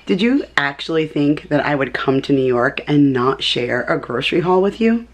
Did you actually think that I would come to New York and not share a grocery haul with you?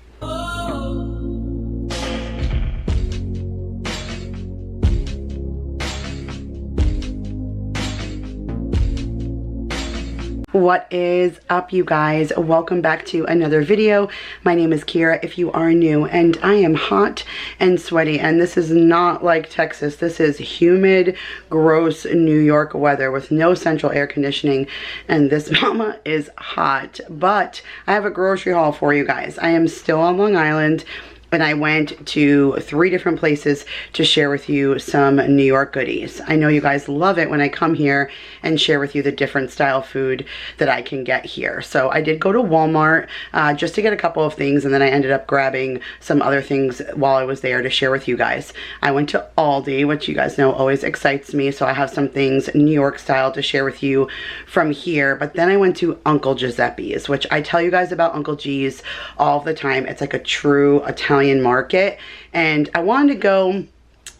What is up, you guys? Welcome back to another video. My name is Kira if you are new, and I am hot and sweaty, and this is not like Texas. This is humid, gross New York weather with no central air conditioning, and this mama is hot. But I have a grocery haul for you guys. I am still on Long Island, and I went to 3 different places to share with you some New York goodies. I know you guys love it when I come here and share with you the different style food that I can get here. So I did go to Walmart just to get a couple of things, and then I ended up grabbing some other things while I was there to share with you guys. I went to Aldi, which you guys know always excites me, so I have some things New York style to share with you from here. But then I went to Uncle Giuseppe's, which I tell you guys about Uncle G's all the time. It's like a true Italian market, and I wanted to go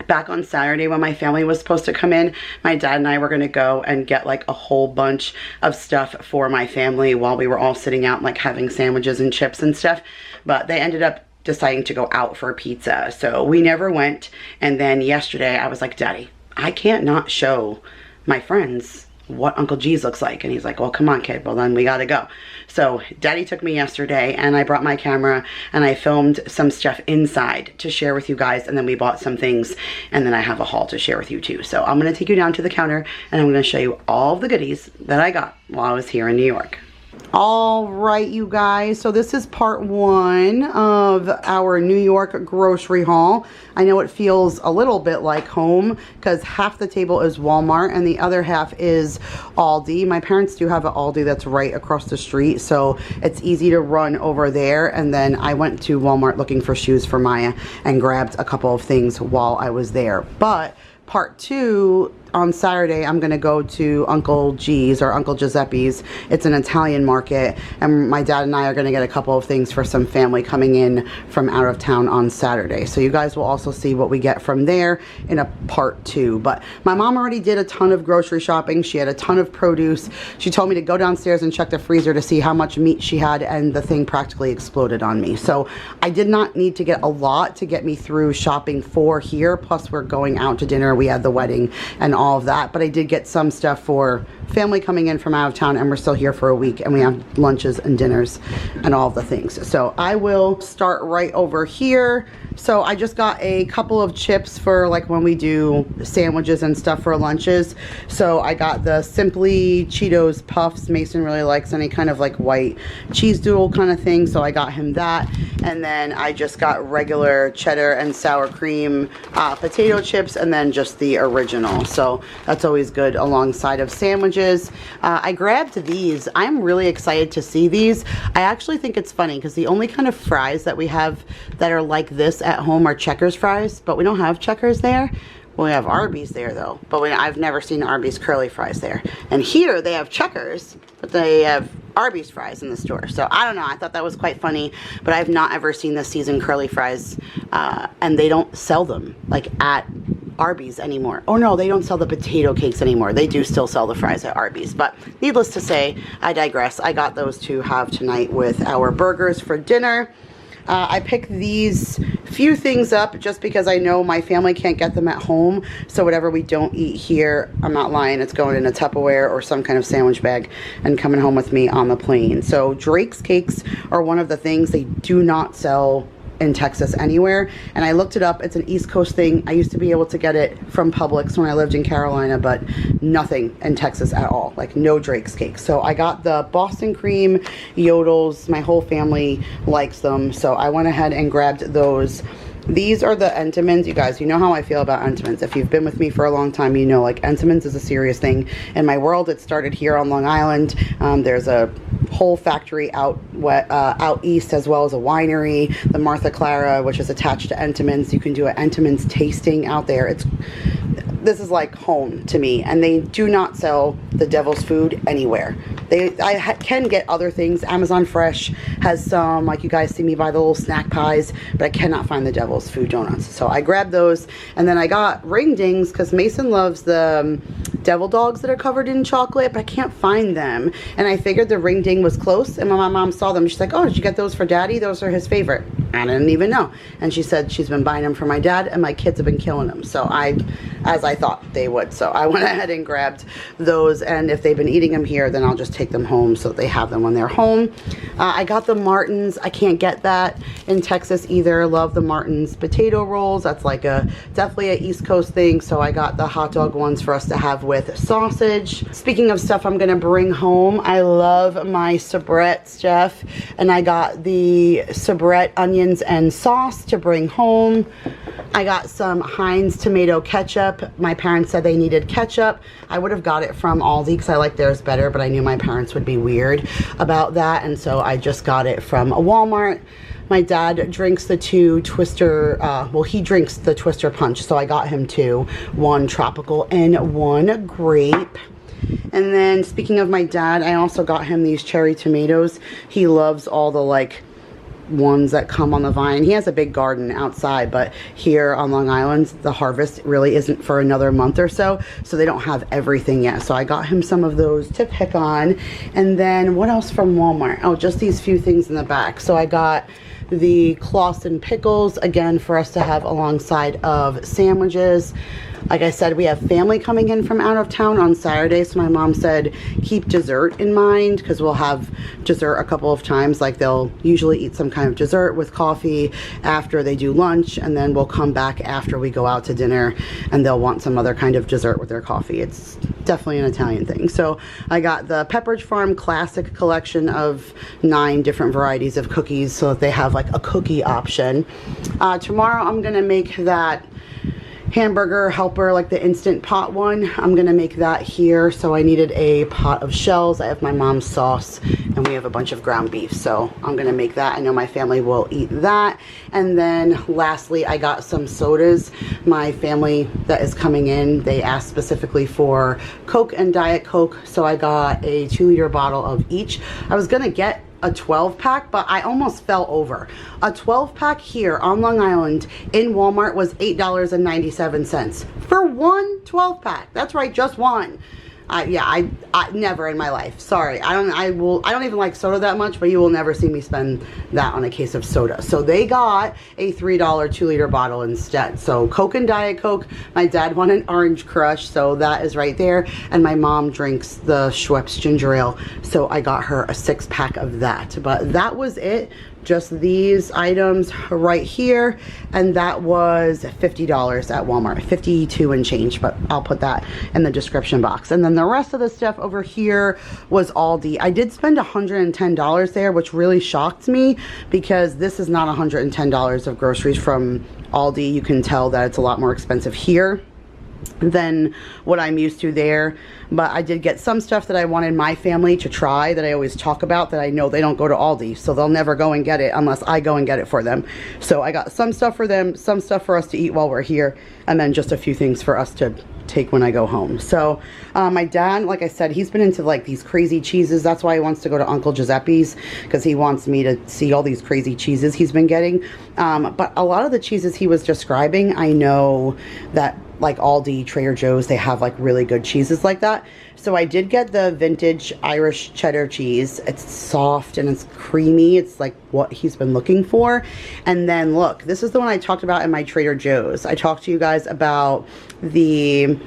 back on Saturday when my family was supposed to come in. My dad and I were going to go and get like a whole bunch of stuff for my family while we were all sitting out, like having sandwiches and chips and stuff, but they ended up deciding to go out for pizza, so we never went. And then yesterday I was like, Daddy, I can't not show my friends what Uncle G's looks like. And he's like, well, come on, kid, well then we gotta go. So Daddy took me yesterday, and I brought my camera and I filmed some stuff inside to share with you guys, and then we bought some things, and then I have a haul to share with you too. So I'm gonna take you down to the counter, and I'm gonna show you all the goodies that I got while I was here in New York. All right, you guys, so this is part 1 of our New York grocery haul. I know it feels a little bit like home because half the table is Walmart and the other half is Aldi. My parents do have an Aldi that's right across the street, so it's easy to run over there. And then I went to Walmart looking for shoes for Maya and grabbed a couple of things while I was there. But part 2, on Saturday, I'm going to go to Uncle G's or Uncle Giuseppe's. It's an Italian market, and my dad and I are going to get a couple of things for some family coming in from out of town on Saturday. So you guys will also see what we get from there in a part 2. But my mom already did a ton of grocery shopping. She had a ton of produce. She told me to go downstairs and check the freezer to see how much meat she had, and the thing practically exploded on me. So I did not need to get a lot to get me through shopping for here. Plus we're going out to dinner. We had the wedding and all of that, but I did get some stuff for family coming in from out of town, and we're still here for a week, and we have lunches and dinners and all of the things. So I will start right over here. So I just got a couple of chips for like when we do sandwiches and stuff for lunches. So I got the Simply Cheetos Puffs. Mason really likes any kind of like white cheese doodle kind of thing, so I got him that. And then I just got regular cheddar and sour cream potato chips, and then just the original. So that's always good alongside of sandwiches. I grabbed these. I'm really excited to see these. I actually think it's funny because the only kind of fries that we have that are like this at home are Checkers fries, but we don't have Checkers there. Well, we have Arby's there though, but I've never seen Arby's curly fries there. And here they have Checkers, but they have Arby's fries in the store. So I don't know, I thought that was quite funny, but I've not ever seen this season curly fries, and they don't sell them like at Arby's anymore. Oh no, they don't sell the potato cakes anymore. They do still sell the fries at Arby's, but needless to say, I digress. I got those to have tonight with our burgers for dinner. I picked these few things up just because I know my family can't get them at home, so whatever we don't eat here, I'm not lying, it's going in a Tupperware or some kind of sandwich bag and coming home with me on the plane. So Drake's cakes are one of the things they do not sell in Texas anywhere, and I looked it up. It's an East Coast thing. I used to be able to get it from Publix when I lived in Carolina, but nothing in Texas at all, like no Drake's cakes. So I got the Boston cream yodels. My whole family likes them, so I went ahead and grabbed those. These are the Entenmann's. You guys, you know how I feel about Entenmann's. If you've been with me for a long time, you know like Entenmann's is a serious thing in my world. It started here on Long Island. There's a whole factory out east, as well as a winery, the Martha Clara, which is attached to Entenmann's. You can do an Entenmann's tasting out there. It's this is like home to me, and they do not sell the devil's food anywhere. I can get other things. Amazon Fresh has some, like you guys see me buy the little snack pies, but I cannot find the devil's food donuts. So I grabbed those, and then I got ring dings because Mason loves the devil dogs that are covered in chocolate, but I can't find them. And I figured the ring ding was close, and when my mom saw them, she's like, oh, did you get those for Daddy? Those are his favorite. I didn't even know. And she said she's been buying them for my dad, and my kids have been killing them. So as I thought they would. So I went ahead and grabbed those, and if they've been eating them here, then I'll just take them home so they have them when they're home. I got the Martins. I can't get that in Texas either. Love the Martins potato rolls. That's like definitely an East Coast thing. So I got the hot dog ones for us to have with sausage. Speaking of stuff I'm gonna bring home, I love my soubrettes, Jeff, and I got the soubrette onions and sauce to bring home. I got some Heinz tomato ketchup. My parents said they needed ketchup. I would have got it from Aldi because I like theirs better, but I knew my parents would be weird about that, and so I just got it from a Walmart. My dad drinks the two Twister, well, he drinks the Twister Punch, so I got him two, one tropical and one grape. And then speaking of my dad, I also got him these cherry tomatoes. He loves all the like ones that come on the vine. He has a big garden outside, but here on Long Island, the harvest really isn't for another month or so, so they don't have everything yet. So I got him some of those to pick on. And then what else from Walmart? Oh, just these few things in the back. So I got the Clausen pickles, again, for us to have alongside of sandwiches. Like I said, we have family coming in from out of town on Saturday, so my mom said keep dessert in mind because we'll have dessert a couple of times. Like they'll usually eat some kind of dessert with coffee after they do lunch, and then we'll come back after we go out to dinner and they'll want some other kind of dessert with their coffee. It's definitely an Italian thing. So I got the Pepperidge Farm Classic collection of 9 different varieties of cookies so that they have like a cookie option. Tomorrow I'm gonna make that hamburger helper, like the instant pot one. I'm gonna make that here, so I needed a pot of shells. I have my mom's sauce, and we have a bunch of ground beef, so I'm gonna make that. I know my family will eat that. And then lastly, I got some sodas. My family that is coming in, they asked specifically for Coke and Diet Coke, so I got a 2-liter bottle of each. I was gonna get a 12-pack, but I almost fell over. A 12-pack here on Long Island in Walmart was $8.97 for one 12-pack. That's right, just one. I never in my life. Sorry, I don't even like soda that much, but you will never see me spend that on a case of soda. So they got a $3 2-liter bottle instead. So Coke and Diet Coke. My dad wanted an Orange Crush, so that is right there. And my mom drinks the Schweppes ginger ale, so I got her a 6-pack of that. But that was it. Just these items right here, and that was $50 at Walmart, 52 and change, but I'll put that in the description box. And then the rest of the stuff over here was Aldi. I did spend $110 there, which really shocked me because this is not $110 of groceries from Aldi. You can tell that it's a lot more expensive here than what I'm used to there. But I did get some stuff that I wanted my family to try that I always talk about, that I know they don't go to Aldi, so they'll never go and get it unless I go and get it for them. So I got some stuff for them, some stuff for us to eat while we're here, and then just a few things for us to take when I go home. So my dad, like I said, he's been into like these crazy cheeses. That's why he wants to go to Uncle Giuseppe's, because he wants me to see all these crazy cheeses he's been getting. But a lot of the cheeses he was describing, I know that like Aldi, Trader Joe's, they have like really good cheeses like that. So I did get the vintage Irish cheddar cheese. It's soft and it's creamy. It's like what he's been looking for. And then look, this is the one I talked about in my Trader Joe's. I talked to you guys about the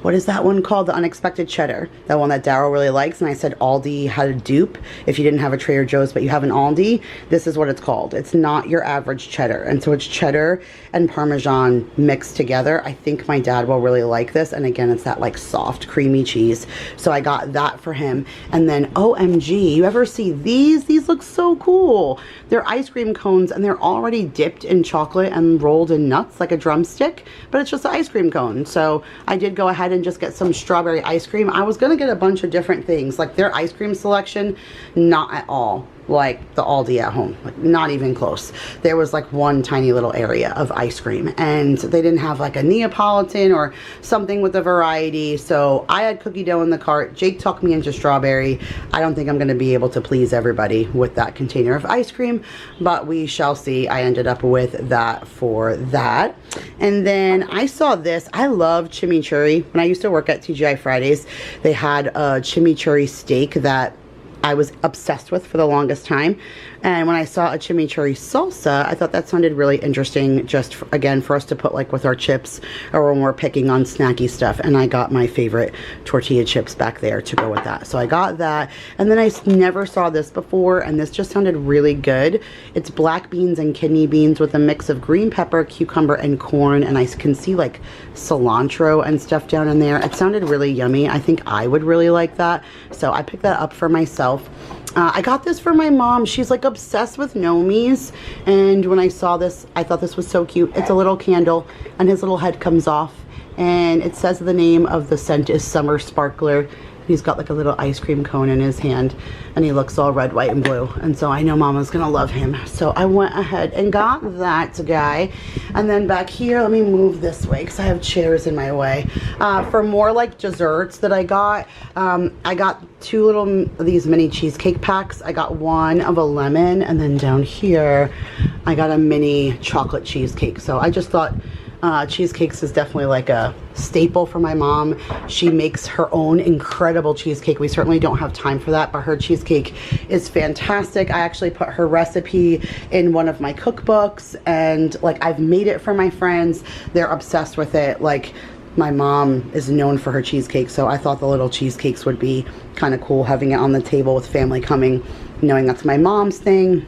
what is that one called? The unexpected cheddar. That one that Daryl really likes. And I said Aldi had a dupe. If you didn't have a Trader Joe's, but you have an Aldi, this is what it's called. It's not your average cheddar. And so it's cheddar and Parmesan mixed together. I think my dad will really like this. And again, it's that like soft, creamy cheese. So I got that for him. And then OMG, you ever see these? These look so cool. They're ice cream cones and they're already dipped in chocolate and rolled in nuts like a drumstick, but it's just an ice cream cone. So I did go ahead and just get some strawberry ice cream. I was gonna get a bunch of different things, like their ice cream selection, not at all like the Aldi at home, like not even close. There was like one tiny little area of ice cream, and they didn't have like a Neapolitan or something with a variety. So I had cookie dough in the cart. Jake talked me into strawberry. I don't think I'm going to be able to please everybody with that container of ice cream, but we shall see. I ended up with that for that. And then I saw this. I love chimichurri. When I used to work at TGI Fridays, they had a chimichurri steak that I was obsessed with for the longest time. And when I saw a chimichurri salsa, I thought that sounded really interesting, just for, again, for us to put like with our chips or when we're picking on snacky stuff. And I got my favorite tortilla chips back there to go with that. So I got that. And then I never saw this before, and this just sounded really good. It's black beans and kidney beans with a mix of green pepper, cucumber, and corn. And I can see like cilantro and stuff down in there. It sounded really yummy. I think I would really like that. So I picked that up for myself. I got this for my mom. She's like obsessed with Nomis, and when I saw this, I thought this was so cute. It's a little candle, and his little head comes off, and it says the name of the scent is Summer Sparkler. He's got like a little ice cream cone in his hand, and he looks all red, white, and blue. And so I know Mama's gonna love him. So I went ahead and got that guy. And then back here, let me move this way because I have chairs in my way. For more like desserts that I got two little, these mini cheesecake packs. I got one of a lemon, and then down here, I got a mini chocolate cheesecake. So I just thought, cheesecakes is definitely like a staple for my mom. She makes her own incredible cheesecake. We certainly don't have time for that, but her cheesecake is fantastic. I actually put her recipe in one of my cookbooks, and like I've made it for my friends. They're obsessed with it. Like my mom is known for her cheesecake, so I thought the little cheesecakes would be kind of cool having it on the table with family coming, knowing that's my mom's thing.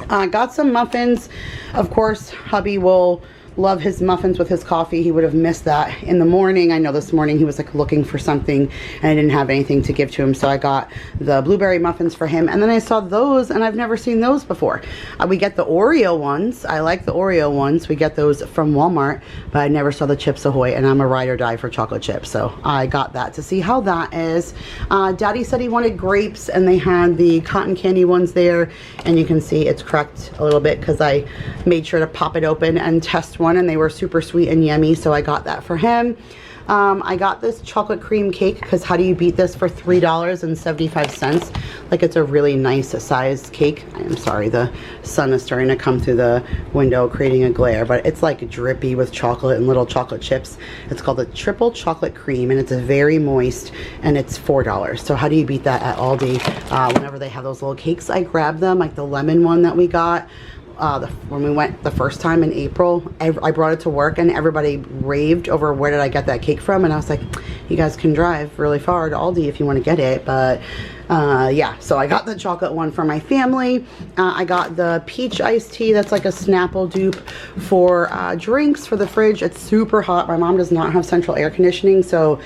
I got some muffins. Of course, hubby will love his muffins with his coffee. He would have missed that in the morning. I know this morning he was like looking for something, and I didn't have anything to give to him, so I got the blueberry muffins for him. And then I saw those, and I've never seen those before. We get the Oreo ones. I like the Oreo ones. We get those from Walmart, but I never saw the Chips Ahoy, and I'm a ride or die for chocolate chips, so I got that to see how that is. Daddy said he wanted grapes, and they had the cotton candy ones there, and you can see it's cracked a little bit because I made sure to pop it open and test one, and they were super sweet and yummy, so I got that for him. I got this chocolate cream cake because how do you beat this for $3.75? Like, it's a really nice sized cake. I'm sorry, the sun is starting to come through the window creating a glare, but it's like drippy with chocolate and little chocolate chips. It's called the triple chocolate cream, and it's very moist, and it's $4. So how do you beat that at Aldi? Whenever they have those little cakes, I grab them, like the lemon one that we got. When we went the first time in April, I brought it to work, and everybody raved over where did I get that cake from, and I was like, you guys can drive really far to Aldi if you want to get it. But yeah, so I got the chocolate one for my family. I got the peach iced tea. That's like a Snapple dupe for drinks for the fridge. It's super hot. My mom does not have central air conditioning, so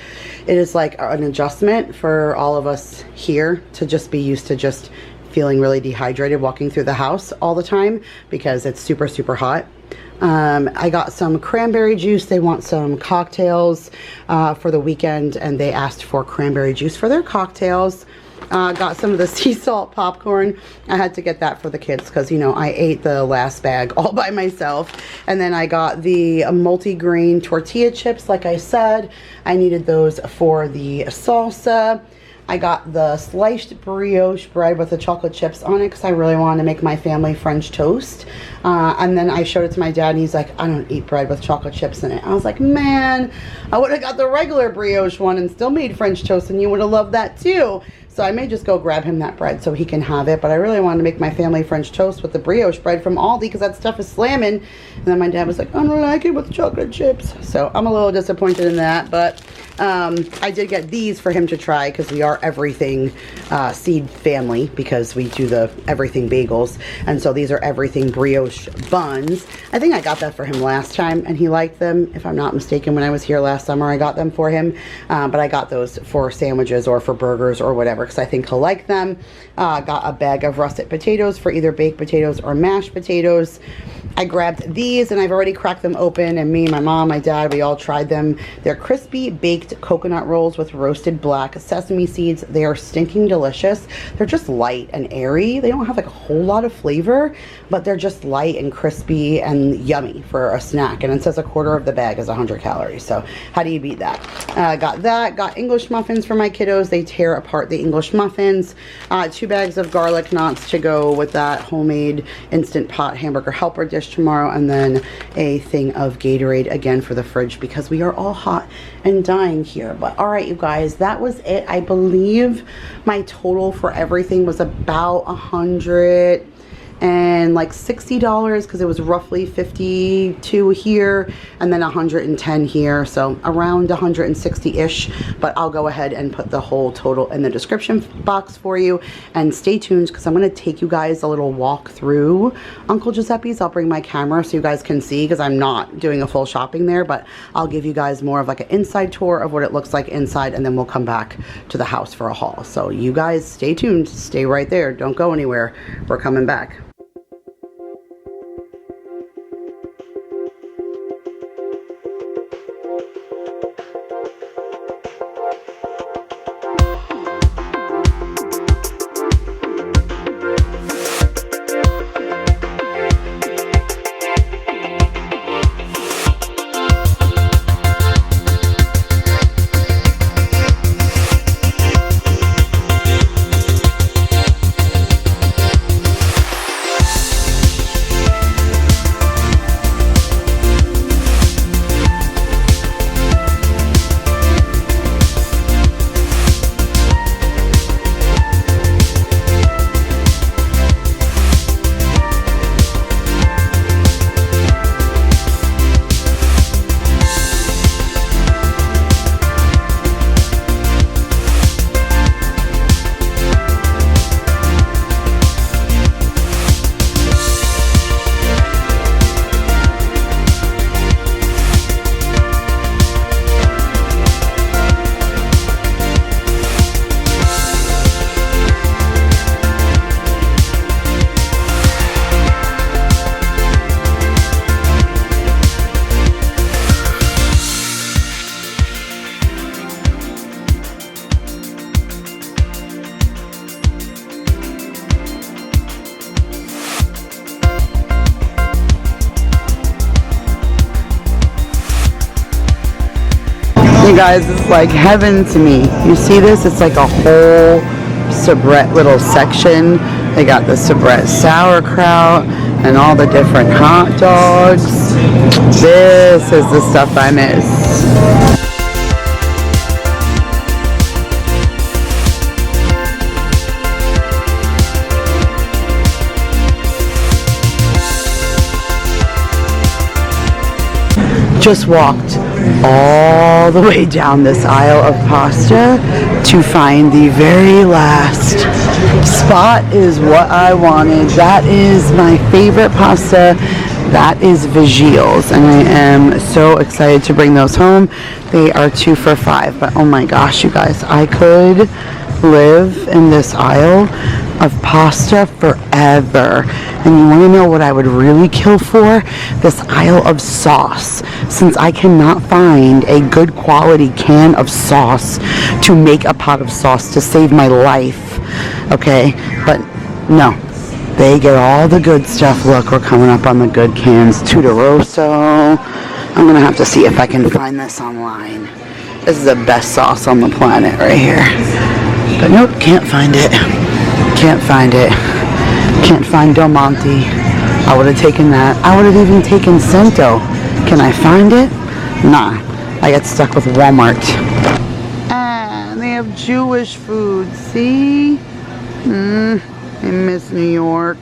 it is like an adjustment for all of us here to just be used to just feeling really dehydrated walking through the house all the time because it's super, super hot. I got some cranberry juice. They want some cocktails for the weekend, and they asked for cranberry juice for their cocktails. Got some of the sea salt popcorn. I had to get that for the kids because, you know, I ate the last bag all by myself. And then I got the multi-grain tortilla chips. Like I said, I needed those for the salsa. I got the sliced brioche bread with the chocolate chips on it because I really wanted to make my family French toast. And then I showed it to my dad, and he's like, I don't eat bread with chocolate chips in it. I was like, man, I would have got the regular brioche one and still made French toast, and you would have loved that too. So I may just go grab him that bread so he can have it. But I really wanted to make my family French toast with the brioche bread from Aldi because that stuff is slamming. And then my dad was like, I don't like it with chocolate chips. So I'm a little disappointed in that. But I did get these for him to try because we are everything seed family because we do the everything bagels. And so these are everything brioche buns. I think I got that for him last time and he liked them. If I'm not mistaken, when I was here last summer, I got them for him. But I got those for sandwiches or for burgers or whatever. because I think he'll like them. Got a bag of russet potatoes for either baked potatoes or mashed potatoes. I grabbed these and I've already cracked them open, and me, my mom, my dad, we all tried them. They're crispy baked coconut rolls with roasted black sesame seeds. They are stinking delicious. They're just light and airy. They don't have like a whole lot of flavor, but they're just light and crispy and yummy for a snack. And it says a quarter of the bag is 100 calories. So how do you beat that? Got that. Got English muffins for my kiddos. They tear apart the English muffins. 2 bags of garlic knots to go with that homemade Instant Pot hamburger helper dish tomorrow, and then a thing of Gatorade again for the fridge because we are all hot and dying here. But all right, you guys, that was it. I believe my total for everything was about $160 because it was roughly 52 here and then 110 here, so around 160-ish. But I'll go ahead and put the whole total in the description box for you, and stay tuned because I'm going to take you guys a little walk through Uncle Giuseppe's. I'll bring my camera so you guys can see because I'm not doing a full shopping there, but I'll give you guys more of like an inside tour of what it looks like inside, and then we'll come back to the house for a haul. So you guys stay tuned, stay right there, don't go anywhere, we're coming back. You guys, it's like heaven to me. You see this? It's like a whole soubrette little section. They got the soubrette sauerkraut and all the different hot dogs. This is the stuff I miss. Just walked all the way down this aisle of pasta to find the very last spot. Is what I wanted. That is my favorite pasta. That is Vigils, and I am so excited to bring those home. They are 2 for $5, but oh my gosh, you guys, I could live in this aisle of pasta forever. And you want to know what I would really kill for? This aisle of sauce, since I cannot find a good quality can of sauce to make a pot of sauce to save my life. Okay, but no, they get all the good stuff. Look, we're coming up on the good cans. Tuderoso. I'm gonna have to see if I can find this online. This is the best sauce on the planet right here. But nope, can't find it. Can't find it. Can't find Del Monte. I would have taken that. I would have even taken Cento. Can I find it? Nah. I got stuck with Walmart. And they have Jewish food. See? I miss New York.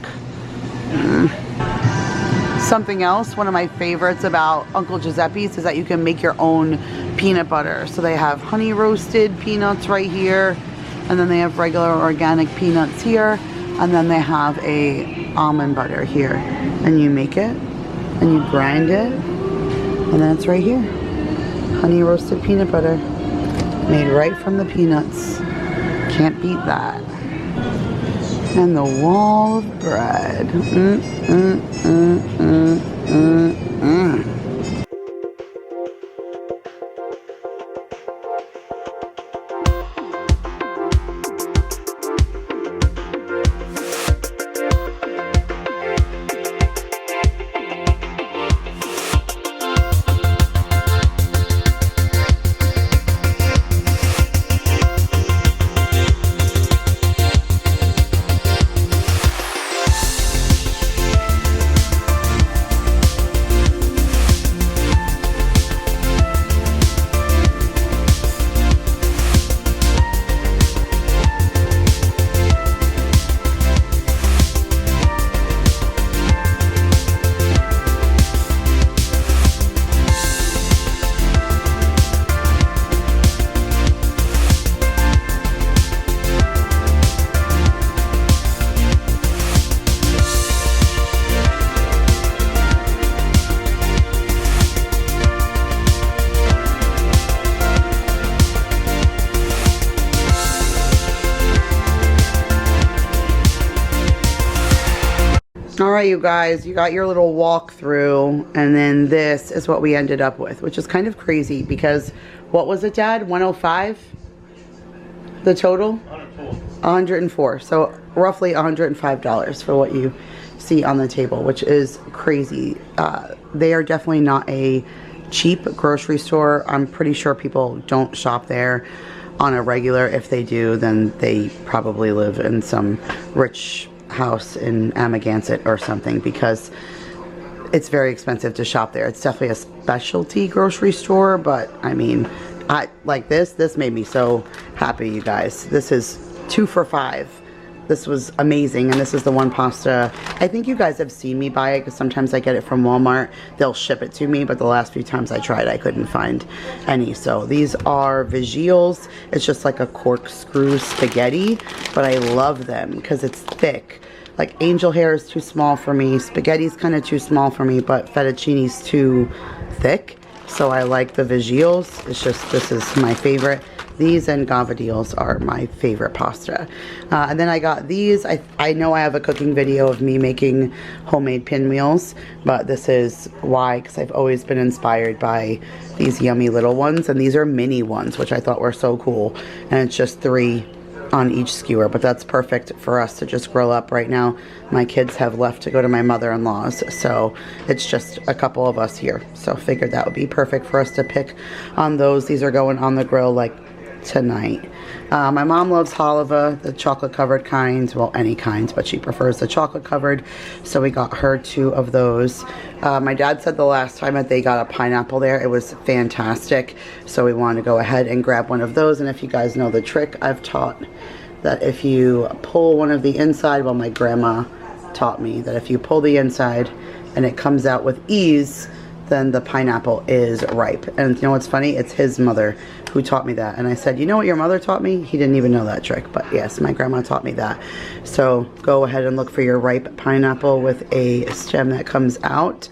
Something else, one of my favorites about Uncle Giuseppe's is that you can make your own peanut butter. So they have honey roasted peanuts right here. And then they have regular organic peanuts here. And then they have a almond butter here. And you make it. And you grind it. And then it's right here. Honey roasted peanut butter. Made right from the peanuts. Can't beat that. And the wall of bread. Alright, you guys, you got your little walkthrough, and then this is what we ended up with, which is kind of crazy because, what was it, Dad? 105? The total? 104. So roughly $105 for what you see on the table, which is crazy. They are definitely not a cheap grocery store. I'm pretty sure people don't shop there on a regular. If they do, then they probably live in some rich house in Amagansett or something, because it's very expensive to shop there. It's definitely a specialty grocery store, but I mean, I like this made me so happy, you guys. This is 2 for $5. This was amazing, and this is the one pasta. I think you guys have seen me buy it because sometimes I get it from Walmart. They'll ship it to me, but the last few times I tried, I couldn't find any. So these are Vigils. It's just like a corkscrew spaghetti, but I love them because it's thick. Like angel hair is too small for me. Spaghetti's kind of too small for me, but fettuccine's too thick. So I like the Vigils. It's just, this is my favorite. These and gavadils are my favorite pasta. And then I got these. I know I have a cooking video of me making homemade pinwheels, but this is why, because I've always been inspired by these yummy little ones. And these are mini ones, which I thought were so cool. And it's just 3 on each skewer, but that's perfect for us to just grill up right now. My kids have left to go to my mother-in-law's, so it's just a couple of us here. So figured that would be perfect for us to pick on those. These are going on the grill like tonight. My mom loves halva, the chocolate covered kinds, well, any kinds, but she prefers the chocolate covered, so we got her 2 of those. My dad said the last time that they got a pineapple there, it was fantastic, so we wanted to go ahead and grab one of those. And if you guys know the trick I've taught, that if you pull one of the inside, well, my grandma taught me that if you pull the inside and it comes out with ease, then the pineapple is ripe. And you know what's funny? It's his mother who taught me that. And I said, you know what your mother taught me? He didn't even know that trick, but yes, my grandma taught me that. So go ahead and look for your ripe pineapple with a stem that comes out.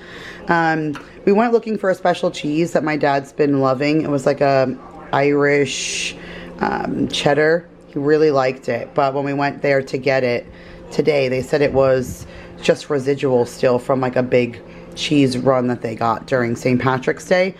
We went looking for a special cheese that my dad's been loving. It was like a Irish cheddar. He really liked it, but when we went there to get it today, they said it was just residual still from like a big cheese run that they got during St. Patrick's Day,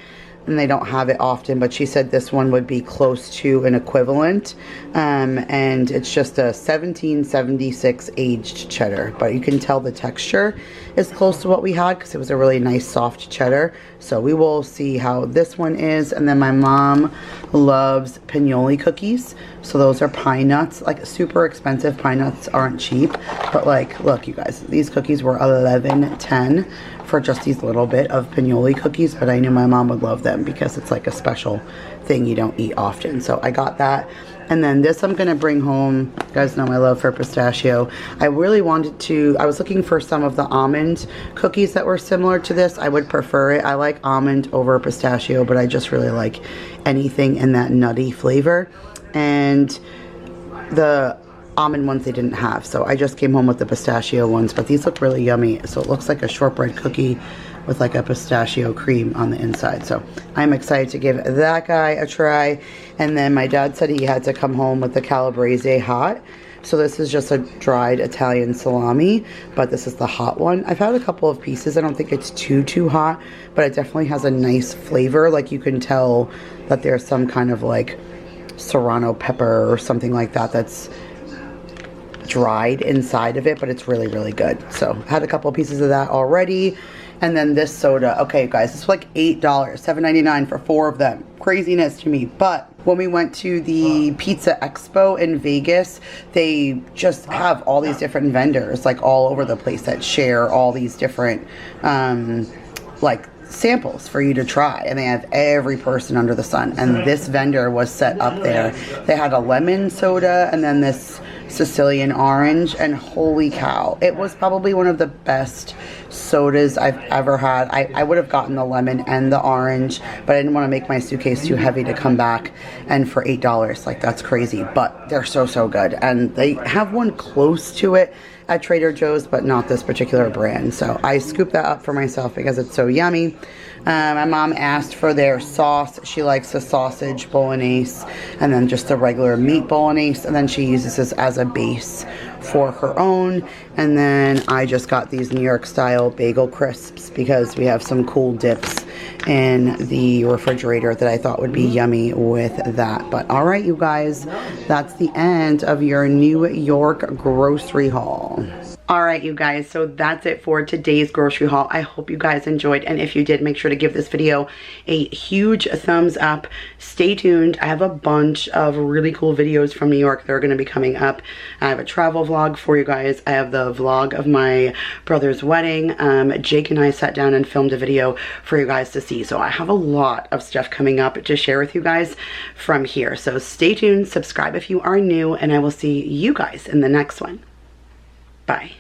and they don't have it often, but she said this one would be close to an equivalent, and it's just a 1776 aged cheddar, but you can tell the texture is close to what we had because it was a really nice soft cheddar. So we will see how this one is. And then my mom loves pinoli cookies, so those are pine nuts, like super expensive. Pine nuts aren't cheap, but like, look you guys, these cookies were $11.10 for just these little bit of pinoli cookies, but I knew my mom would love them because it's like a special thing you don't eat often. So I got that. And then this I'm gonna bring home. You guys know my love for pistachio. I really wanted to, I was looking for some of the almond cookies that were similar to this. I would prefer it. I like almond over pistachio, but I just really like anything in that nutty flavor. And the almond ones they didn't have. So I just came home with the pistachio ones, but these look really yummy. So it looks like a shortbread cookie with like a pistachio cream on the inside. So I'm excited to give that guy a try. And then my dad said he had to come home with the calabrese hot. So this is just a dried Italian salami, but this is the hot one. I've had a couple of pieces. I don't think it's too hot, but it definitely has a nice flavor. Like you can tell that there's some kind of like serrano pepper or something like that that's dried inside of it, but it's really, really good. So had a couple of pieces of that already. And then this soda, okay guys, it's like $8, $7.99 for 4 of them. Craziness to me. But when we went to the Pizza Expo in Vegas, they just have all these different vendors like all over the place that share all these different like samples for you to try, and they have every person under the sun. And this vendor was set up there. They had a lemon soda and then this Sicilian orange, and holy cow, it was probably one of the best sodas I've ever had. I would have gotten the lemon and the orange, but I didn't want to make my suitcase too heavy to come back, and for $8, like that's crazy. But they're so good, and they have one close to it at Trader Joe's, but not this particular brand. So I scooped that up for myself because it's so yummy. My mom asked for their sauce. She likes the sausage bolognese and then just the regular meat bolognese, and then she uses this as a base for her own. And then I just got these New York style bagel crisps because we have some cool dips in the refrigerator that I thought would be yummy with that. But all right, you guys, that's the end of your New York grocery haul. All right, you guys, so that's it for today's grocery haul. I hope you guys enjoyed, and if you did, make sure to give this video a huge thumbs up. Stay tuned. I have a bunch of really cool videos from New York that are going to be coming up. I have a travel vlog for you guys. I have the vlog of my brother's wedding. Jake and I sat down and filmed a video for you guys to see. So I have a lot of stuff coming up to share with you guys from here. So stay tuned, subscribe if you are new, and I will see you guys in the next one. Bye.